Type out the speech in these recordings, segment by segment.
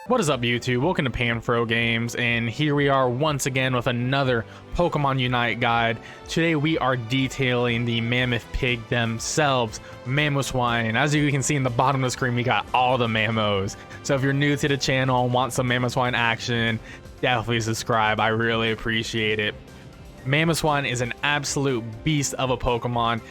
What is up, YouTube? Welcome to Panfro Games, and here we are once again with another Pokemon Unite guide. Today we are detailing the mammoth pig themselves, Mamoswine. As you can see in the bottom of the screen, we got all the Mamos. So if you're new to the channel and want some Mamoswine action, definitely subscribe. I really appreciate it. Mamoswine is an absolute beast of a Pokemon.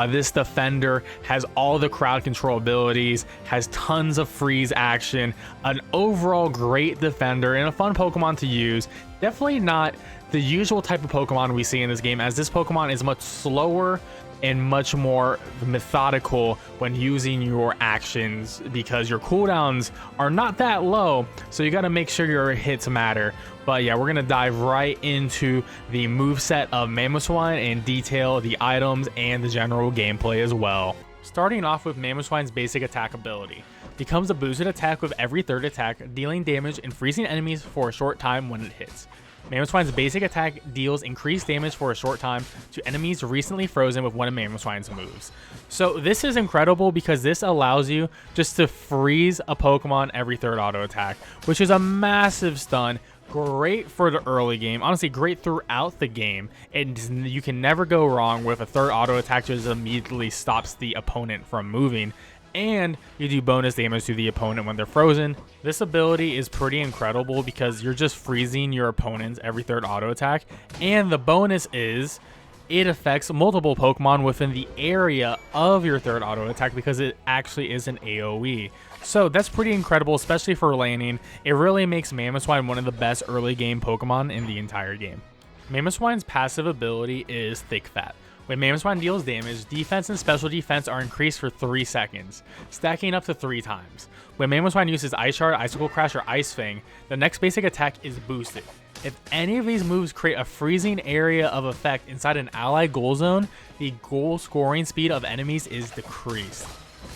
This defender has all the crowd control abilities, has tons of freeze action, an overall great defender, and a fun Pokemon to use. Definitely not the usual type of Pokemon we see in this game, as this Pokemon is much slower and much more methodical when using your actions, because your cooldowns are not that low, so you got to make sure your hits matter. But yeah, we're gonna dive right into the moveset of Mamoswine and detail the items and the general gameplay as well. Starting off with Mamoswine's basic attack ability. Becomes a boosted attack with every third attack, dealing damage and freezing enemies for a short time when it hits. Mamoswine's basic attack deals increased damage for a short time to enemies recently frozen with one of Mamoswine's moves. So this is incredible because this allows you just to freeze a Pokemon every third auto attack, which is a massive stun. Great for the early game, honestly great throughout the game, and you can never go wrong with a third auto attack just immediately stops the opponent from moving, and you do bonus damage to the opponent when they're frozen. This ability is pretty incredible because you're just freezing your opponents every third auto attack, and the bonus is it affects multiple Pokemon within the area of your third auto attack because it actually is an AoE. So that's pretty incredible, especially for laning. It really makes Mamoswine one of the best early game Pokemon in the entire game. Mamoswine's passive ability is Thick Fat. When Mamoswine deals damage, defense and special defense are increased for 3 seconds, stacking up to 3 times. When Mamoswine uses Ice Shard, Icicle Crash, or Ice Fang, the next basic attack is boosted. If any of these moves create a freezing area of effect inside an ally goal zone, the goal scoring speed of enemies is decreased.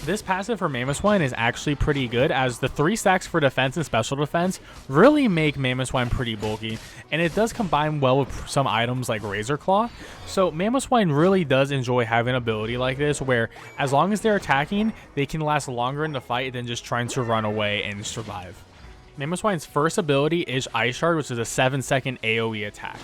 This passive for Mamoswine is actually pretty good, as the 3 stacks for defense and special defense really make Mamoswine pretty bulky, and it does combine well with some items like Razor Claw. So Mamoswine really does enjoy having an ability like this, where as long as they're attacking, they can last longer in the fight than just trying to run away and survive. Mamoswine's first ability is Ice Shard, which is a 7-second AoE attack.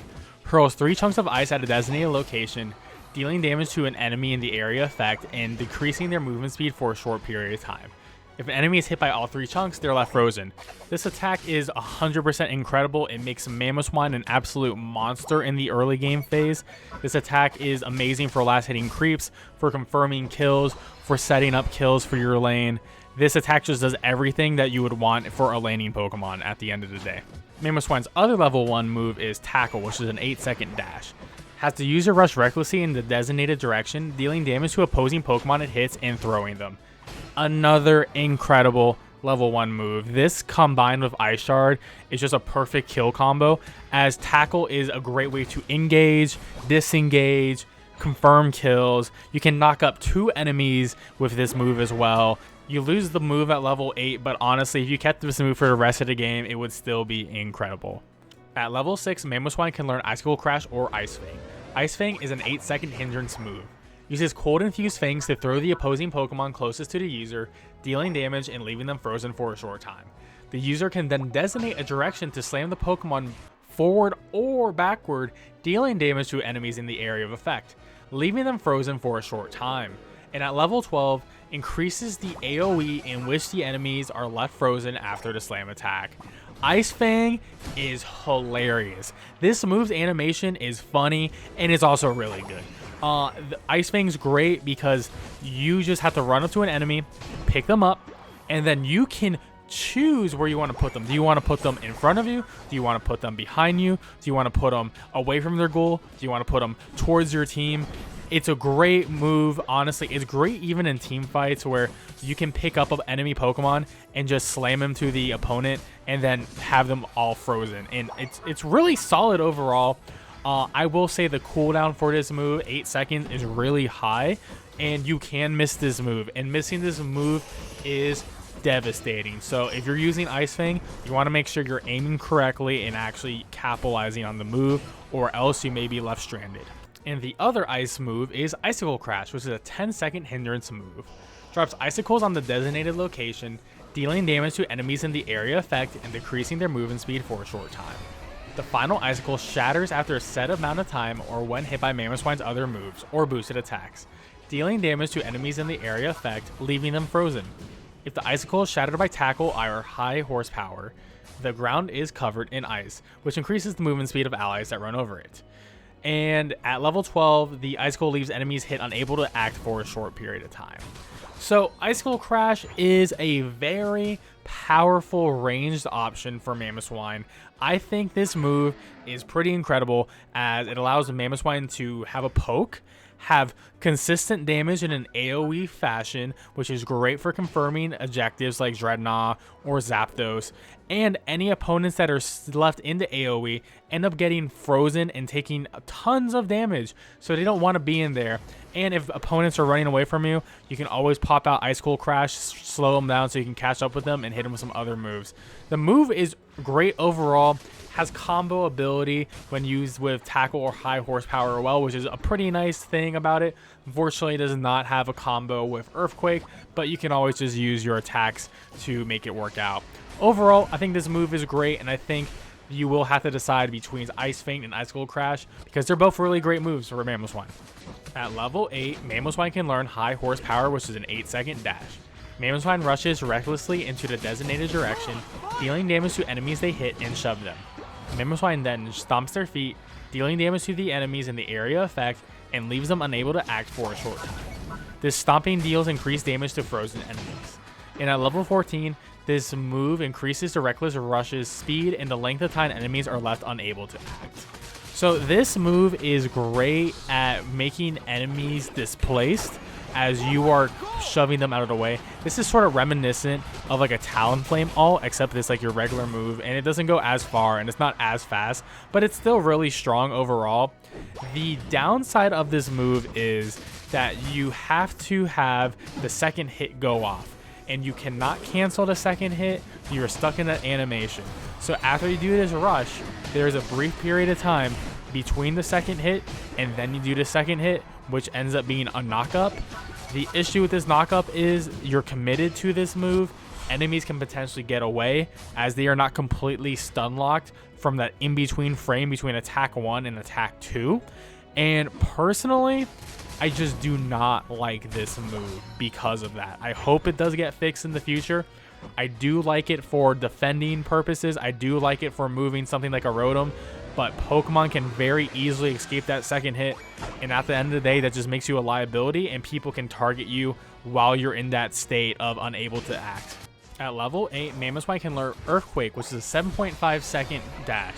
Hurls 3 chunks of ice at a designated location, dealing damage to an enemy in the area effect and decreasing their movement speed for a short period of time. If an enemy is hit by all 3 chunks, they're left frozen. This attack is 100% incredible. It makes Mamoswine an absolute monster in the early game phase. This attack is amazing for last hitting creeps, for confirming kills, for setting up kills for your lane. This attack just does everything that you would want for a laning Pokemon at the end of the day. Mamoswine's other level 1 move is Tackle, which is an 8-second dash. Has the user rush recklessly in the designated direction, dealing damage to opposing Pokemon it hits and throwing them. Another incredible level 1 move. This combined with Ice Shard is just a perfect kill combo, as Tackle is a great way to engage, disengage, confirm kills. You can knock up 2 enemies with this move as well. You lose the move at level 8, but honestly, if you kept this move for the rest of the game, it would still be incredible. At level 6, Mamoswine can learn Icicle Crash or Ice Fang. Ice Fang is an 8-second hindrance move. Uses cold-infused fangs to throw the opposing Pokemon closest to the user, dealing damage and leaving them frozen for a short time. The user can then designate a direction to slam the Pokemon forward or backward, dealing damage to enemies in the area of effect, leaving them frozen for a short time. And at level 12, increases the AoE in which the enemies are left frozen after the slam attack. Ice Fang is hilarious. This move's animation is funny and it's also really good. The Ice Fang's great because you just have to run up to an enemy, pick them up, and then you can choose where you want to put them. Do you want to put them in front of you? Do you want to put them behind you? Do you want to put them away from their goal? Do you want to put them towards your team? It's a great move, honestly. It's great even in team fights where you can pick up an enemy Pokemon and just slam them to the opponent and then have them all frozen. And it's really solid overall. I will say the cooldown for this move, 8 seconds, is really high, and you can miss this move. And missing this move is devastating. So if you're using Ice Fang, you want to make sure you're aiming correctly and actually capitalizing on the move, or else you may be left stranded. And the other ice move is Icicle Crash, which is a 10-second hindrance move. Drops icicles on the designated location, dealing damage to enemies in the area effect and decreasing their movement speed for a short time. The final icicle shatters after a set amount of time or when hit by Mamoswine's other moves or boosted attacks, dealing damage to enemies in the area effect, leaving them frozen. If the icicle is shattered by tackle or high horsepower, the ground is covered in ice, which increases the movement speed of allies that run over it. And at level 12, the icicle leaves enemies hit unable to act for a short period of time. So Icicle Crash is a very powerful ranged option for Mamoswine. I think this move is pretty incredible as it allows Mamoswine to have a poke, have consistent damage in an AoE fashion, which is great for confirming objectives like Dreadnought or Zapdos, and any opponents that are left into AoE end up getting frozen and taking tons of damage, so they don't want to be in there. And if opponents are running away from you, you can always pop out Icicle Crash, slow them down so you can catch up with them and hit them with some other moves. The move is great overall, has combo ability when used with tackle or high horsepower as well, which is a pretty nice thing about it. Unfortunately, it does not have a combo with Earthquake, but you can always just use your attacks to make it work out. Overall, I think this move is great, and I think you will have to decide between Ice Feint and Icicle Crash because they're both really great moves for Mamoswine. At level 8, Mamoswine can learn High Horsepower, which is an 8-second dash. Mamoswine rushes recklessly into the designated direction, dealing damage to enemies they hit and shove them. Mamoswine then stomps their feet, dealing damage to the enemies in the area effect and leaves them unable to act for a short time. This stomping deals increased damage to frozen enemies. And at level 14, this move increases the reckless rush's speed and the length of time enemies are left unable to act. So this move is great at making enemies displaced as you are shoving them out of the way. This is sort of reminiscent of like a Talonflame ult, except it's like your regular move and it doesn't go as far and it's not as fast, but it's still really strong overall. The downside of this move is that you have to have the second hit go off and you cannot cancel the second hit. You're stuck in that animation. So after you do this rush, there's a brief period of time between the second hit and then you do the second hit, which ends up being a knock-up. The issue with this knock-up is you're committed to this move. Enemies can potentially get away as they are not completely stun locked from that in-between frame between attack 1 and attack 2. And personally, I just do not like this move because of that. I hope it does get fixed in the future. I do like it for defending purposes. I do like it for moving something like a Rotom, but Pokemon can very easily escape that second hit, and at the end of the day, that just makes you a liability, and people can target you while you're in that state of unable to act. At level 8, Mamoswine can learn Earthquake, which is a 7.5 second dash.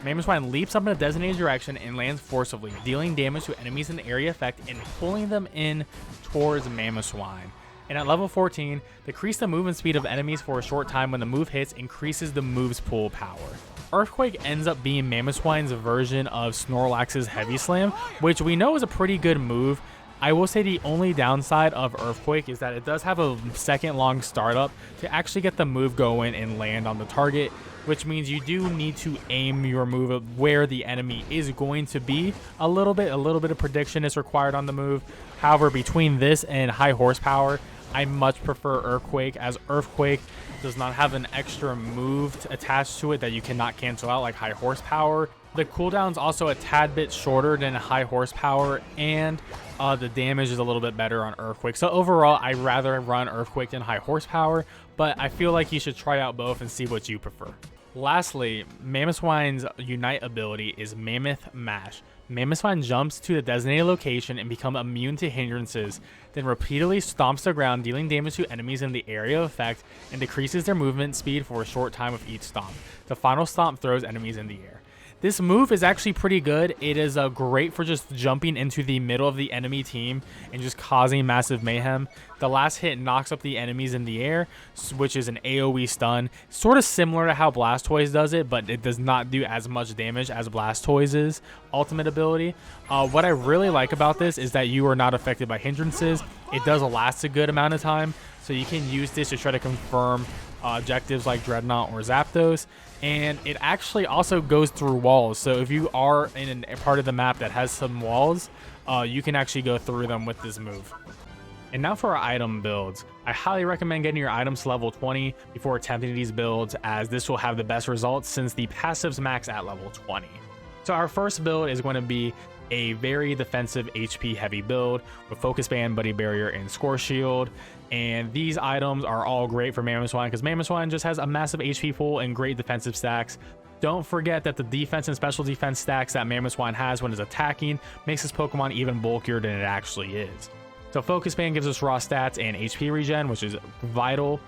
Mamoswine leaps up in a designated direction and lands forcibly, dealing damage to enemies in the area effect and pulling them in towards Mamoswine. And at level 14, decrease the movement speed of enemies for a short time when the move hits increases the move's pull power. Earthquake ends up being Mamoswine's version of Snorlax's Heavy Slam, which we know is a pretty good move. I will say the only downside of Earthquake is that it does have a second long startup to actually get the move going and land on the target, which means you do need to aim your move at where the enemy is going to be. A little bit of prediction is required on the move. However, between this and High Horsepower, I much prefer Earthquake, as Earthquake does not have an extra move attached to it that you cannot cancel out like High Horsepower. The cooldown's also a tad bit shorter than High Horsepower, and the damage is a little bit better on Earthquake. So overall, I'd rather run Earthquake than High Horsepower, but I feel like you should try out both and see what you prefer. Lastly, Mamoswine's Unite ability is Mammoth Mash. Mamoswine jumps to the designated location and becomes immune to hindrances, then repeatedly stomps the ground, dealing damage to enemies in the area of effect and decreases their movement speed for a short time with each stomp. The final stomp throws enemies in the air. This move is actually pretty good. It is great for just jumping into the middle of the enemy team and just causing massive mayhem. The last hit knocks up the enemies in the air, which is an AoE stun. Sort of similar to how Blastoise does it, but it does not do as much damage as Blastoise's ultimate ability. What I really like about this is that you are not affected by hindrances. It does last a good amount of time, so you can use this to try to confirm objectives like Dreadnought or Zapdos, and it actually also goes through walls. So if you are in a part of the map that has some walls, you can actually go through them with this move. And now for our item builds. I highly recommend getting your items to level 20 before attempting these builds, as this will have the best results since the passives max at level 20. So our first build is going to be a very defensive HP heavy build with Focus Band, Buddy Barrier, and Score Shield. And these items are all great for Mamoswine because Mamoswine just has a massive HP pool and great defensive stacks. Don't forget that the defense and special defense stacks that Mamoswine has when it's attacking makes this Pokemon even bulkier than it actually is. So Focus Band gives us raw stats and HP regen, which is vital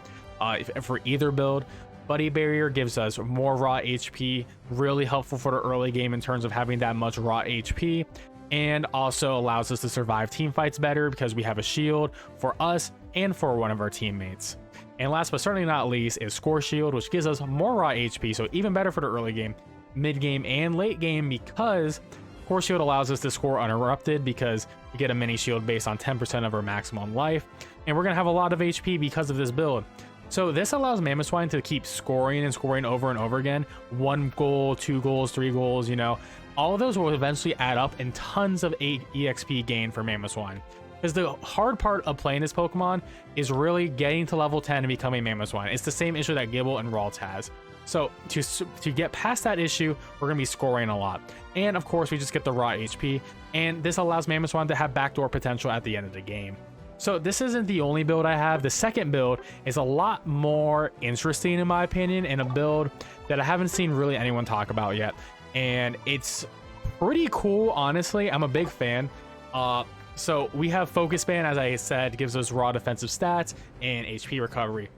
for either build. Buddy Barrier gives us more raw HP, really helpful for the early game in terms of having that much raw HP, and also allows us to survive team fights better because we have a shield for us and for one of our teammates. And last but certainly not least is Score Shield, which gives us more raw HP, so even better for the early game, mid game, and late game, because Score Shield allows us to score uninterrupted because we get a mini shield based on 10% of our maximum life, and we're going to have a lot of HP because of this build. So this allows Mamoswine to keep scoring and scoring over and over again. 1 goal, 2 goals, 3 goals, you know. All of those will eventually add up in tons of EXP gain for Mamoswine. Because the hard part of playing this Pokemon is really getting to level 10 and becoming Mamoswine. It's the same issue that Gible and Ralts has. So to get past that issue, we're going to be scoring a lot. And of course, we just get the raw HP. And this allows Mamoswine to have backdoor potential at the end of the game. So this isn't the only build I have. The second build is a lot more interesting in my opinion, and a build that I haven't seen really anyone talk about yet. And it's pretty cool, honestly. I'm a big fan. So we have Focus Band, as I said, gives us raw defensive stats and HP recovery.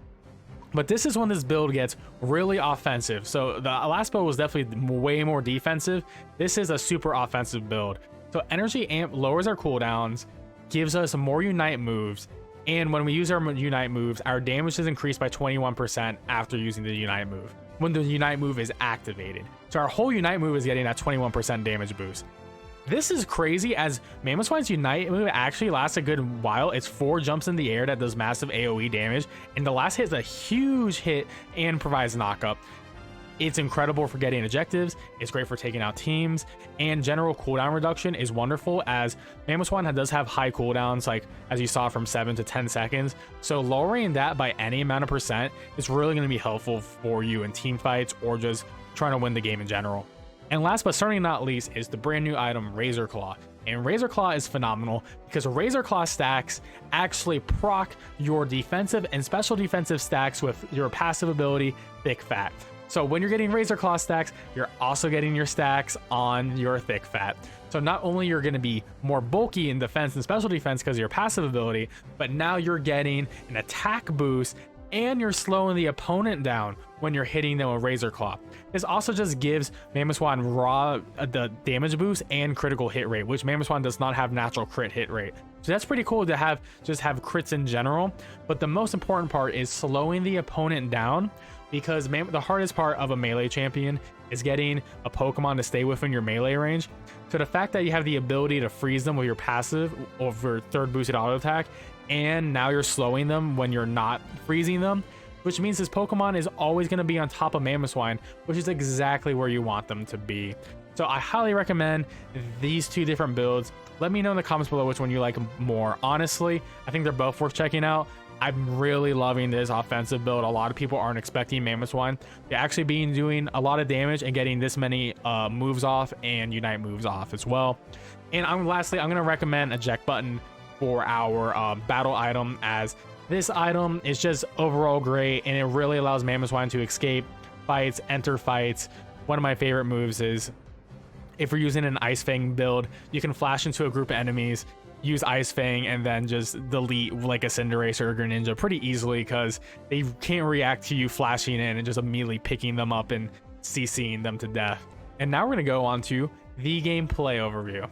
But this is when this build gets really offensive. So the last build was definitely way more defensive. This is a super offensive build. So Energy Amp lowers our cooldowns, gives us more Unite moves, and when we use our Unite moves, our damage is increased by 21% after using the Unite move, when the Unite move is activated. So our whole Unite move is getting that 21% damage boost. This is crazy, as Mamoswine's Unite move actually lasts a good while. It's 4 jumps in the air that does massive AoE damage, and the last hit is a huge hit and provides knockup. It's incredible for getting objectives, it's great for taking out teams, and general cooldown reduction is wonderful, as Mamoswine does have high cooldowns, like as you saw, from 7 to 10 seconds. So lowering that by any amount of percent is really going to be helpful for you in team fights or just trying to win the game in general. And last but certainly not least is the brand new item Razor Claw. And Razor Claw is phenomenal because Razor Claw stacks actually proc your defensive and special defensive stacks with your passive ability, Thick Fat. So when you're getting Razor Claw stacks, you're also getting your stacks on your Thick Fat. So not only you're going to be more bulky in defense and special defense because of your passive ability, but now you're getting an attack boost and you're slowing the opponent down when you're hitting them with Razor Claw. This also just gives Mamoswine raw the damage boost and critical hit rate, which Mamoswine does not have natural crit hit rate. So that's pretty cool to have crits in general. But the most important part is slowing the opponent down, because the hardest part of a melee champion is getting a Pokemon to stay within your melee range. So the fact that you have the ability to freeze them with your passive over third boosted auto attack, and now you're slowing them when you're not freezing them, which means this Pokemon is always going to be on top of Mamoswine, which is exactly where you want them to be. So I highly recommend these 2 different builds. Let me know in the comments below which one you like more. Honestly, I think they're both worth checking out. I'm really loving this offensive build. A lot of people aren't expecting Mamoswine to actually be doing a lot of damage and getting this many moves off and Unite moves off as well. And lastly, I'm going to recommend Eject Button for our battle item, as this item is just overall great and it really allows Mamoswine to escape fights, enter fights. One of my favorite moves is, if you're using an Ice Fang build, you can flash into a group of enemies, use Ice Fang, and then just delete like a Cinderace or a Greninja pretty easily, because they can't react to you flashing in and just immediately picking them up and CCing them to death. And now we're going to go on to the gameplay overview.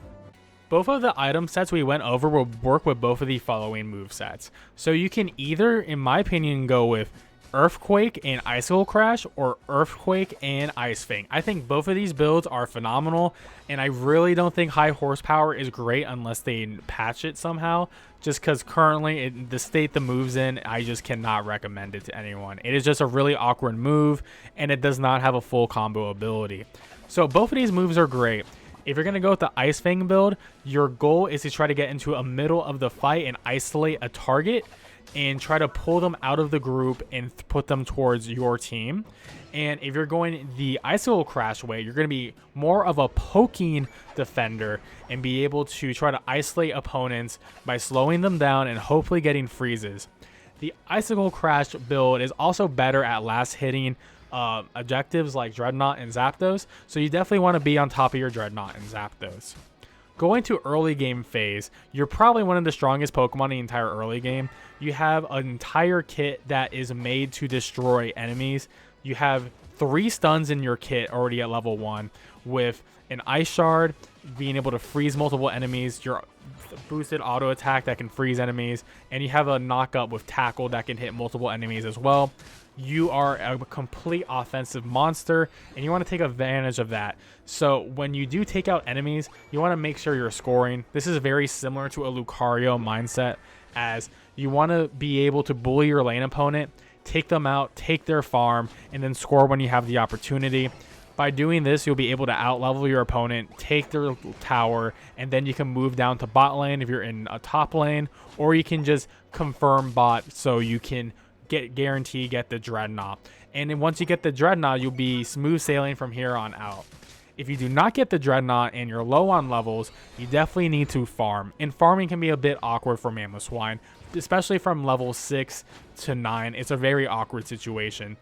Both of the item sets we went over will work with both of the following move sets. So you can either, in my opinion, go with Earthquake and Icicle Crash, or Earthquake and Ice Fang. I think both of these builds are phenomenal, and I really don't think high horsepower is great unless they patch it somehow, just because currently the state the move's in, I just cannot recommend it to anyone. It is just a really awkward move, and it does not have a full combo ability. So both of these moves are great. If you're going to go with the Ice Fang build, your goal is to try to get into a middle of the fight and isolate a target and try to pull them out of the group and put them towards your team. And if you're going the Icicle Crash way, you're going to be more of a poking defender and be able to try to isolate opponents by slowing them down and hopefully getting freezes. The Icicle Crash build is also better at last hitting objectives like Dreadnought and Zapdos, so you definitely want to be on top of your Dreadnought and Zapdos. Going to early game phase, you're probably one of the strongest Pokemon in the entire early game. You have an entire kit that is made to destroy enemies. You have 3 stuns in your kit already at level 1 with an Ice Shard, being able to freeze multiple enemies, your boosted auto attack that can freeze enemies, and you have a knockup with Tackle that can hit multiple enemies as well. You are a complete offensive monster, and you want to take advantage of that. So when you do take out enemies, you want to make sure you're scoring. This is very similar to a Lucario mindset, as you want to be able to bully your lane opponent, take them out, take their farm, and then score when you have the opportunity. By doing this, you'll be able to outlevel your opponent, take their tower, and then you can move down to bot lane if you're in a top lane, or you can just confirm bot so you can guarantee get the Dreadnought. And then once you get the Dreadnought, you'll be smooth sailing from here on out. If you do not get the Dreadnought and you're low on levels, you definitely need to farm. And farming can be a bit awkward for Mamoswine, especially from level 6 to 9. It's a very awkward situation.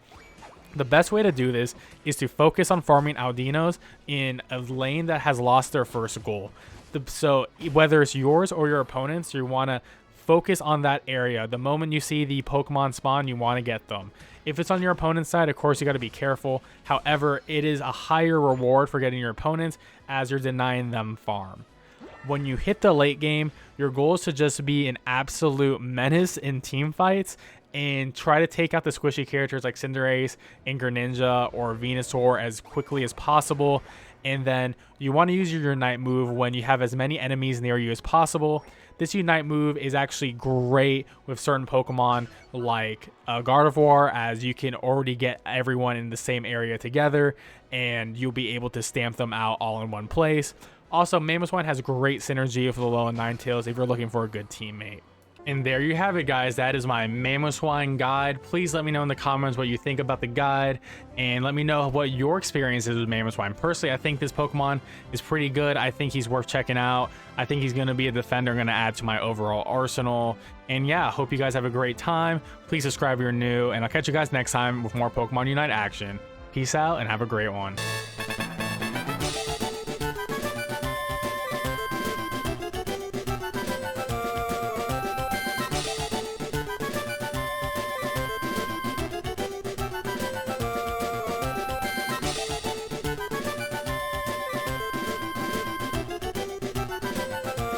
The best way to do this is to focus on farming Aldinos in a lane that has lost their first goal. So whether it's yours or your opponent's, you want to focus on that area. The moment you see the Pokemon spawn, you want to get them. If it's on your opponent's side, of course, you got to be careful. However, it is a higher reward for getting your opponents as you're denying them farm. When you hit the late game, your goal is to just be an absolute menace in team fights and try to take out the squishy characters like Cinderace, Greninja, or Venusaur as quickly as possible. And then you want to use your Unite move when you have as many enemies near you as possible. This Unite move is actually great with certain Pokemon like Gardevoir, as you can already get everyone in the same area together and you'll be able to stamp them out all in one place. Also, Mamoswine has great synergy with the Alolan Ninetales if you're looking for a good teammate. And there you have it, guys. That is my Mamoswine guide. Please let me know in the comments what you think about the guide, and let me know what your experience is with Mamoswine. Personally, I think this Pokemon is pretty good. I think he's worth checking out. I think he's going to be a defender, going to add to my overall arsenal. And yeah, hope you guys have a great time. Please subscribe if you're new, and I'll catch you guys next time with more Pokemon Unite action. Peace out, and have a great one.